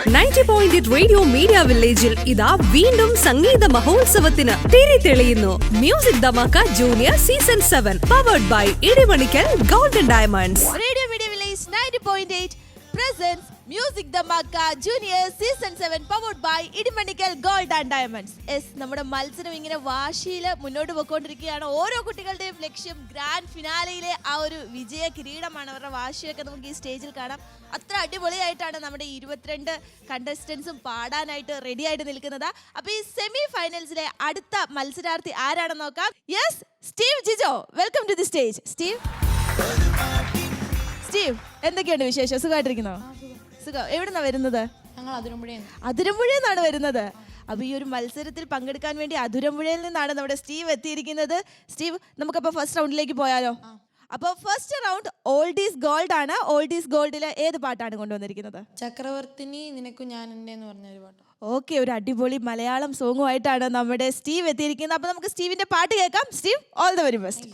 90.8 radio media വില്ലേജിൽ ഇതാ വീണ്ടും സംഗീത മഹോത്സവത്തിന് തിരി തെളിയുന്നു. Music Dhamaka junior season 7 powered by Idimanikkal golden diamonds. Radio Media Village 90.8 presents Music Dhamaka Junior Season 7 powered by Idimanikkal gold and diamonds. നമ്മുടെ മത്സരം ഇങ്ങനെ വാശിയിൽ മുന്നോട്ട് പോയിക്കൊണ്ടിരിക്കുകയാണ്. ഓരോ കുട്ടികളുടെയും ലക്ഷ്യം ഗ്രാൻഡ് ഫിനാലയിലെ ആ ഒരു വിജയ കിരീടമാണ്. അവരുടെ വാശിയൊക്കെ നമുക്ക് ഈ സ്റ്റേജിൽ കാണാം. അത്ര അടിപൊളിയായിട്ടാണ് നമ്മുടെ 22 കണ്ടസ്റ്റൻസും പാടാനായിട്ട് റെഡി ആയിട്ട് നിൽക്കുന്നത്. അപ്പോൾ ഈ സെമി ഫൈനൽസിലെ അടുത്ത മത്സരാർത്ഥി ആരാണെന്ന് നോക്കാം. Yes, Steve Jijo, welcome to the stage. Steve, എന്തൊക്കെയുണ്ട് വിശേഷം? സുഖമായിട്ടിരിക്കുന്നോ? സുഖം. എവിടുന്നാ വരുന്നത്? ഞങ്ങൾ അതിരമ്പുഴയിൽ നിന്നാണ് വരുന്നത്. അപ്പോൾ ഈ ഒരു മത്സരത്തിൽ പങ്കെടുക്കാൻ വേണ്ടി അതിരമ്പുഴയിൽ നിന്നാണ് നമ്മുടെ സ്റ്റീവ് എത്തിയിരിക്കുന്നത്. സ്റ്റീവ്, നമുക്കപ്പോൾ ഫസ്റ്റ് റൗണ്ടിലേക്ക് പോയാലോ? അപ്പോൾ first round old is gold ആണ്. ഓൾഡ് ഈസ് ഗോൾഡിൽ ഏത് പാട്ടാണ് കൊണ്ടുവന്നിരിക്കുന്നത്? ചക്രവർത്തിനി നിനക്കു ഞാൻ എന്ന് പറഞ്ഞൊരു പാട്ട്. ഓക്കെ, ഒരു അടിപൊളി മലയാളം സോങ്ങുമായിട്ടാണ് നമ്മുടെ സ്റ്റീവ് എത്തിയിരിക്കുന്നത്. അപ്പോൾ നമുക്ക് സ്റ്റീവിന്റെ പാട്ട് കേൾക്കാം. Steve, all the very best.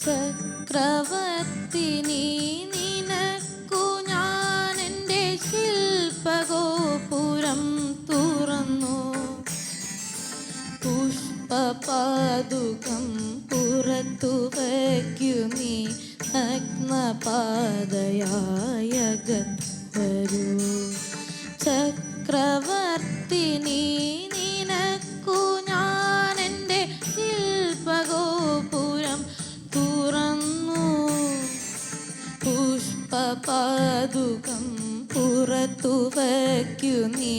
ചക്രവർത്തിനി നിനക്കു ഞാൻ എൻ്റെ ശില്പഗോപുരം തുറന്നു, പുഷ്പപാദുകം പുറത്തു വയ്ക്കു നീ നഗ്നപാതയായകത്തു. ചക്രവർത്തിനി നിനക്കു ഞാൻ എൻ്റെ ശില്പഗോപുരം തുറന്നു, പുഷ്പപാദുകം പുറത്തു വയ്ക്കു നീ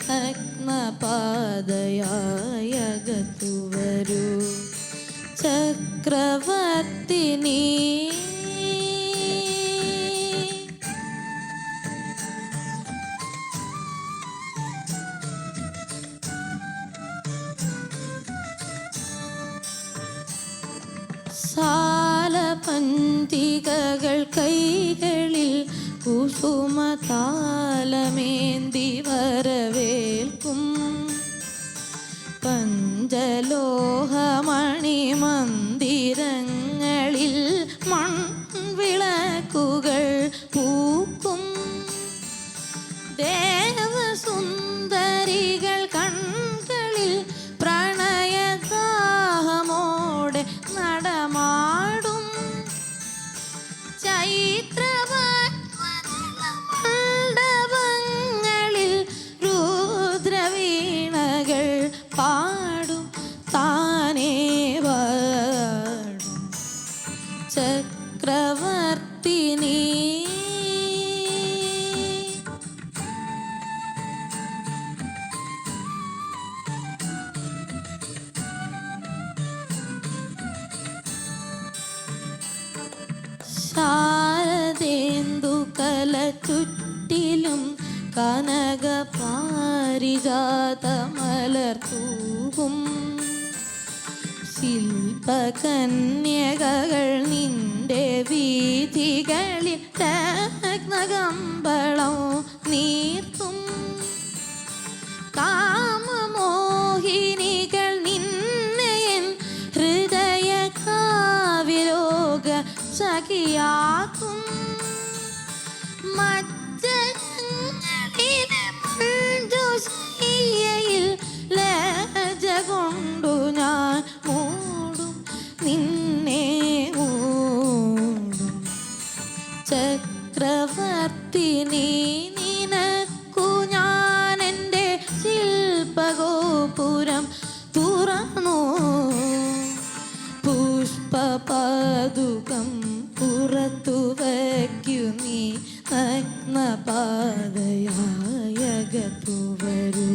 നഗ്നപാതയായകത്തു വരൂ. ചക്രവർത്തിനി സാലപഞ്ചികകൾ കൈകളിൽ കുസുമതാലമേന്തി വരവേൽക്കും, പഞ്ചലോഹമണി മന്ദിരങ്ങളിൽ മൺവിളക്കുകൾ പൂക്കും, ദേവസുന്ദരികൾ കൺകളിൽ പ്രണയദാഹമോടെ നടമാടും, ചൈത്രമണ്ഡപങ്ങളിൽ രുദ്രവീണകൾ പാടും, താനേ പാടും. ചക്രവർത്തിനി ശാരദേന്ദുകല ചുറ്റിലും കനക പാരിജാതമലർത്തൂകും, ശില്പകന്യകകൾ നിന്റെ വീഥികളിൽ രത്നകമ്പളം നീർത്തും, കാമമോഹിനികൾ നിന്നെയൻ ഹൃദയ കാവ്യലോക സഖിയാക്കും, മജ്ജനങ്ങളിലെ മഞ്ജുശയ്യയിൽ ലജ്ജ കൊണ്ടു ഞാൻ മൂടും, നിന്നെ മൂടും. ചക്രവർത്തിനി നിനക്കു ഞാൻ എൻ്റെ ശില്പഗോപുരം തുറന്നു, പുഷ്പപാദുകം പുറത്തു വയ്ക്കു നീ നഗ്നപാതയായകത്തു വരൂ.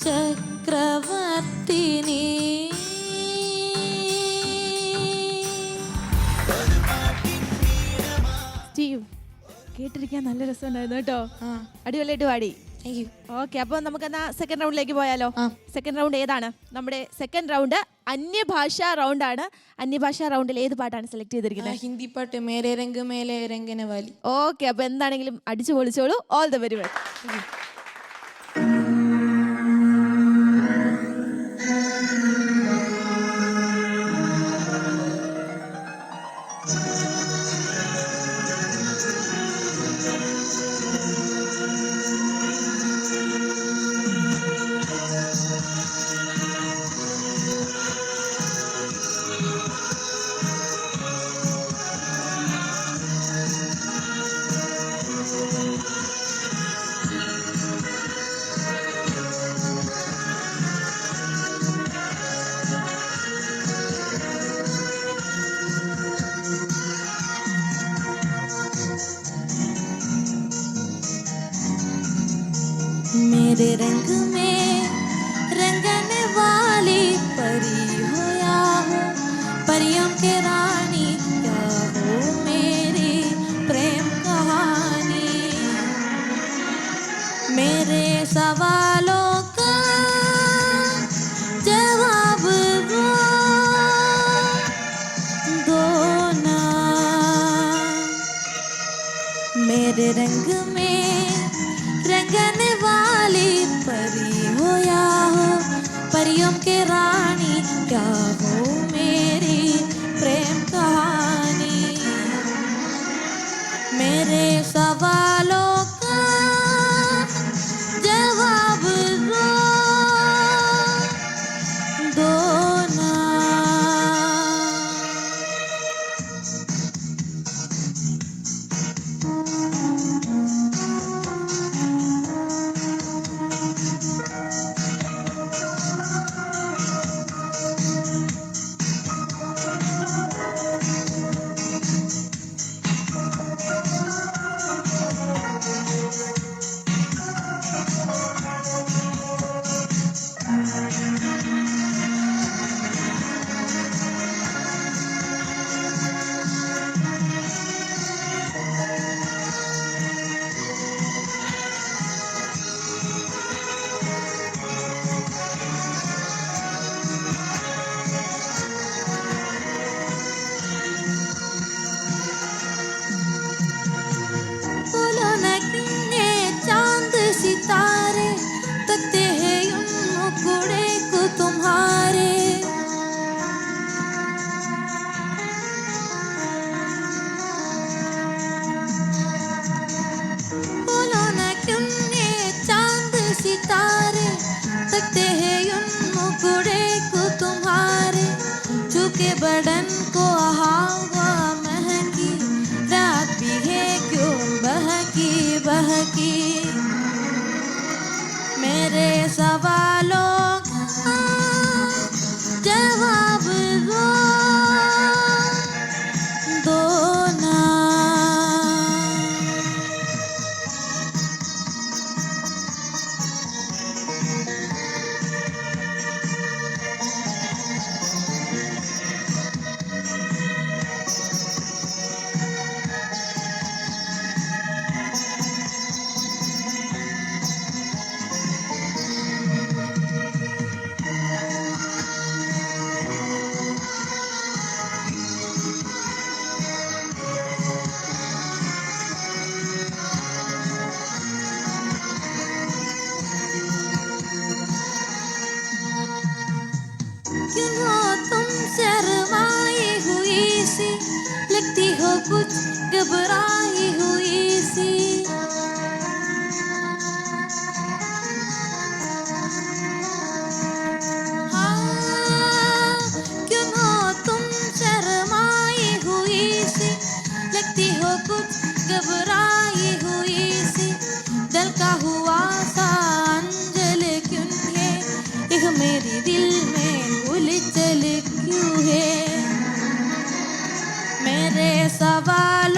ചക്രവർത്തിനി സ്റ്റീവ്, കേട്ടിരിക്കാൻ നല്ല രസമുണ്ടായിരുന്നു കേട്ടോ. അടിപൊളിയായിട്ട് പാടി. ഓക്കെ, അപ്പോൾ നമുക്ക് എന്നാ സെക്കൻഡ് റൗണ്ടിലേക്ക് പോയാലോ? സെക്കൻഡ് റൗണ്ട് ഏതാണ്? നമ്മുടെ സെക്കൻഡ് റൗണ്ട് അന്യഭാഷാ റൗണ്ട് ആണ്. അന്യഭാഷാ റൗണ്ടിൽ ഏത് പാട്ടാണ് സെലക്ട് ചെയ്തിരിക്കുന്നത്? ഹിന്ദി പാട്ട് മേരെ രംഗ് മേലെ രംഗന വാലി. ഓക്കെ, അപ്പോൾ എന്താണെങ്കിലും അടിച്ചു പൊളിച്ചോളൂ. All the very best. मेरे रंग में रंगने वाली परी हो या हो परियों के रानी, क्या हो मेरी प्रेम कहानी। मेरे सवालों का जवाब दो ना। मेरे रंग में रंगने वाली परी हो या हो परियों के रानी, क्या हो मेरी प्रेम कहानी। मेरे सवालों का जवाब दो ना। सितारे तकते हैं उन मुखड़े को तुम्हारे। बोलो ना क्यों ये चांद सितारे तकते हैं उन मुखड़े को तुम्हारे। झुके बदन को हवा महकी, रात भी है क्यों बहकी बहकी। मेरे सवालों का जवाब दो ना। क्यों हो तुम शर्माई हुई सी, लगती हो कुछ घबराई हुई सी। हाँ, क्यों हो तुम शर्माई हुई सी, लगती हो कुछ घबराई हुई सी। दिल का हुआ सा अंजल क्यों है, एक मेरी दिल में उलझल क्यों है। मेरे सवाल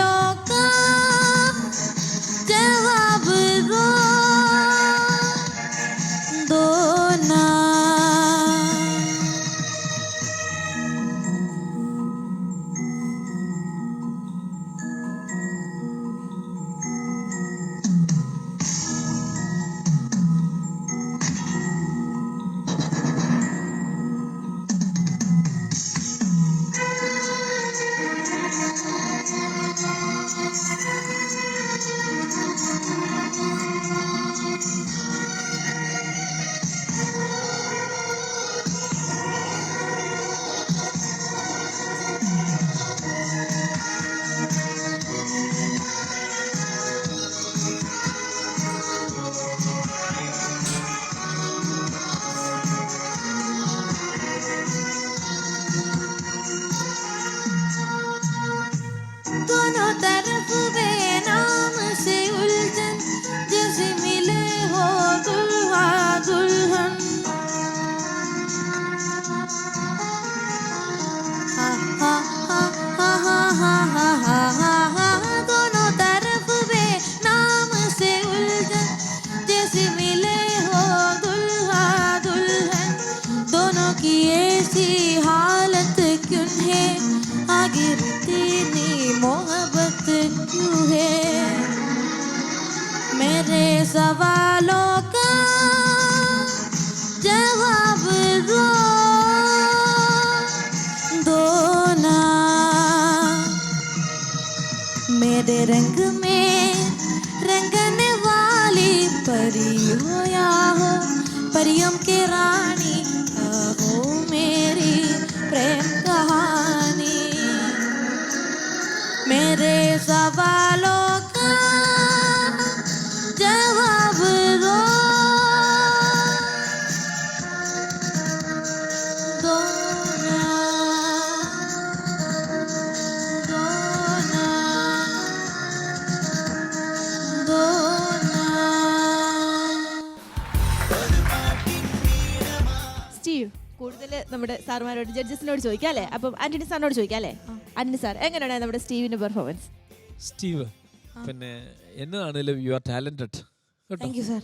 ऐसी हालत क्यों है आखिर तेरी मोहब्बत क्यों है मेरे सवालों का जवाब दो ना मेरे रंग में रंगने वाली परी हो या हो परियों के रानी हो मेरी प्रेम कहानी मेरे सवालों का जवाब दो ना സ്റ്റീവ് കൂടുതൽ നമ്മുടെ സാറുമാരോട് ജഡ്ജസിനോട് ചോദിക്കാം അല്ലേ? അപ്പം ആന്റണി സാറിനോട് ചോദിക്കാം അല്ലേ? ആന്റണി സാർ, എങ്ങനെയാണ് നമ്മുടെ സ്റ്റീവിന്റെ പെർഫോമൻസ്? സ്റ്റീവ്, പിന്നെ എന്നതാണേലും you are talented Thank you, sir.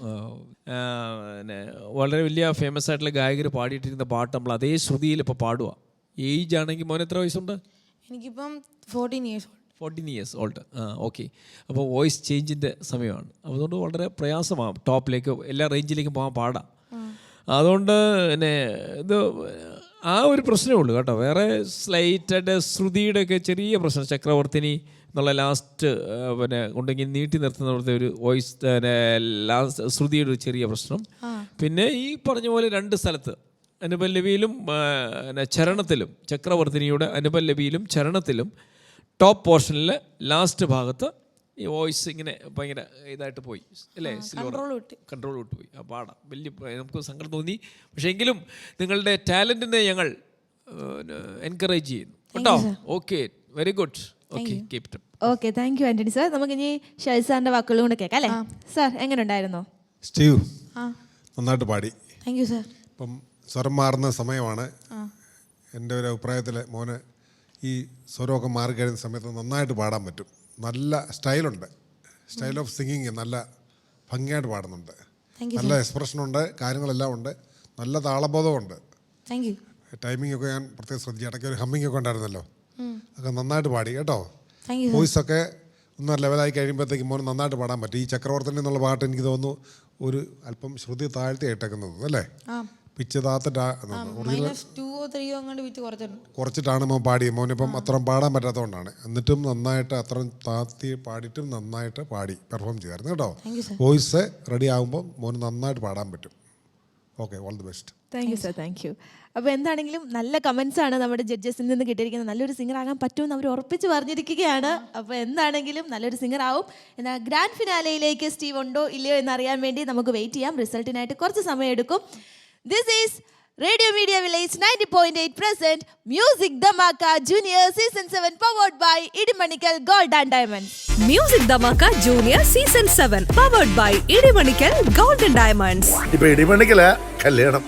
വളരെ വലിയ ഫേമസ് ആയിട്ടുള്ള ഗായകർ പാടിയിട്ടിരുന്ന പാട്ട് നമ്മൾ അതേ ശ്രുതിയിൽ ഇപ്പോൾ പാടുക. ഏജ് ആണെങ്കിൽ മോൻ എത്ര വയസ്സുണ്ട്? എനിക്കിപ്പം 14 years old. 14 years old. Okay. അപ്പോൾ വോയിസ് ചേഞ്ചിൻ്റെ സമയമാണ്. അതുകൊണ്ട് വളരെ പ്രയാസമാണ് ടോപ്പിലേക്ക് എല്ലാ റേഞ്ചിലേക്കും പോകാൻ പാടാം. അതുകൊണ്ട് പിന്നെ ഇത് ആ ഒരു പ്രശ്നമേ ഉള്ളൂ കേട്ടോ. വേറെ സ്ലൈറ്റായിട്ട് ശ്രുതിയുടെയൊക്കെ ചെറിയ പ്രശ്നം, ചക്രവർത്തിനി എന്നുള്ള ലാസ്റ്റ് പിന്നെ കൊണ്ടെങ്കിൽ നീട്ടി നിർത്തുന്നവിടുത്തെ ഒരു വോയിസ് ലാസ്റ്റ് ശ്രുതിയുടെ ഒരു ചെറിയ പ്രശ്നം. പിന്നെ ഈ പറഞ്ഞ പോലെ രണ്ട് സ്ഥലത്ത് അനുപല്ലവിയിലും ചരണത്തിലും, ചക്രവർത്തിനിയുടെ അനുപല്ലവിയിലും ചരണത്തിലും ടോപ്പ് പോർഷനിൽ ലാസ്റ്റ് ഭാഗത്ത് ഈ വോയിസ് ഇങ്ങനെ ഭയങ്കര ഇതായിട്ട് പോയി അല്ലേ, കൺട്രോൾ വിട്ട് പോയി. ആ പാടാം, വലിയ നമുക്ക് സങ്കടം തോന്നി. പക്ഷേ എങ്കിലും നിങ്ങളുടെ ടാലൻറ്റിനെ ഞങ്ങൾ എൻകറേജ് ചെയ്യുന്നു കേട്ടോ. Okay, very good. Okay, keep it up. Okay, thank you Antony sir. നമുക്ക് ഇനി ഷൈൽ സാറിന്റെ വാക്കുകളും കൂടെ കേൾക്കാം അല്ലേ? സാർ, എങ്ങനെ ഉണ്ടായിരുന്നോ? സ്റ്റീവ് നന്നായിട്ട് പാടി. Thank you sir. ഇപ്പം സ്വരം മാറുന്ന സമയമാണ്. എൻ്റെ ഒരു അഭിപ്രായത്തിൽ മോന് ഈ സ്വരമൊക്കെ മാറിക്കഴിയുന്ന സമയത്ത് നന്നായിട്ട് പാടാൻ പറ്റും. നല്ല സ്റ്റൈലുണ്ട്, സ്റ്റൈൽ ഓഫ് സിംഗിങ് നല്ല ഭംഗിയായിട്ട് പാടുന്നുണ്ട്. നല്ല എക്സ്പ്രഷനുണ്ട്, കാര്യങ്ങളെല്ലാം ഉണ്ട്, നല്ല താളബോധമുണ്ട്. Thank you. ടൈമിംഗ് ഒക്കെ ഞാൻ പ്രത്യേകം ശ്രദ്ധിച്ചു. ഇടയ്ക്ക് ഒരു ഹമ്മിങ് ഒക്കെ ഉണ്ടായിരുന്നല്ലോ, ഒക്കെ നന്നായിട്ട് പാടി കേട്ടോ. Thank you. വോയിസൊക്കെ ഒന്ന് ലെവലായി കഴിയുമ്പോഴത്തേക്കും മോന് നന്നായിട്ട് പാടാൻ പറ്റും. ഈ ചക്രവർത്തിനി എന്നുള്ള പാട്ട് എനിക്ക് തോന്നുന്നു ഒരു അല്പം ശ്രുതി താഴ്ത്തി ഇട്ടേക്കുന്നത് അല്ലേ, പിച്ച് കുറച്ചിട്ടാണ് മോൻ പാടിയത്. മോനിപ്പം അത്രയും പാടാൻ പറ്റാത്തതുകൊണ്ടാണ്. എന്നിട്ടും നന്നായിട്ട് അത്രയും താത്തി പാടിയിട്ടും നന്നായിട്ട് പാടി പെർഫോം ചെയ്തായിരുന്നു കേട്ടോ. വോയിസ് റെഡി ആകുമ്പോൾ മോന് നന്നായിട്ട് പാടാൻ പറ്റും. Okay, all the best. Thank you sir, thank you. അപ്പോൾ എന്താണെങ്കിലും നല്ല കമൻസ് ആണ് നമ്മുടെ ജഡ്ജസിൽ നിന്ന് കിട്ടിയിരിക്കുന്നത്. നല്ലൊരു സിംഗർ ആകാൻ പറ്റുമെന്ന് അവർ ഉറപ്പിച്ച് പറഞ്ഞിരിക്കുകയാണ്. അപ്പോൾ എന്താണെങ്കിലും നല്ലൊരു സിംഗർ ആവും. എന്നാൽ ഗ്രാൻഡ് ഫിനാലയിലേക്ക് സ്റ്റീവ് ഉണ്ടോ ഇല്ലയോ എന്നറിയാൻ വേണ്ടി നമുക്ക് വെയിറ്റ് ചെയ്യാം. റിസൾട്ടിനായിട്ട് കുറച്ച് സമയം എടുക്കും. This is radio Media Village 90.8 present Music Dhamaka Junior Season 7 powered by Idimannickal Gold and Diamonds. Music Dhamaka Junior Season 7 powered by Idimannickal Gold and Diamonds. ഇപ്പൊ ഇടിമണിക്കല കല്യാണം.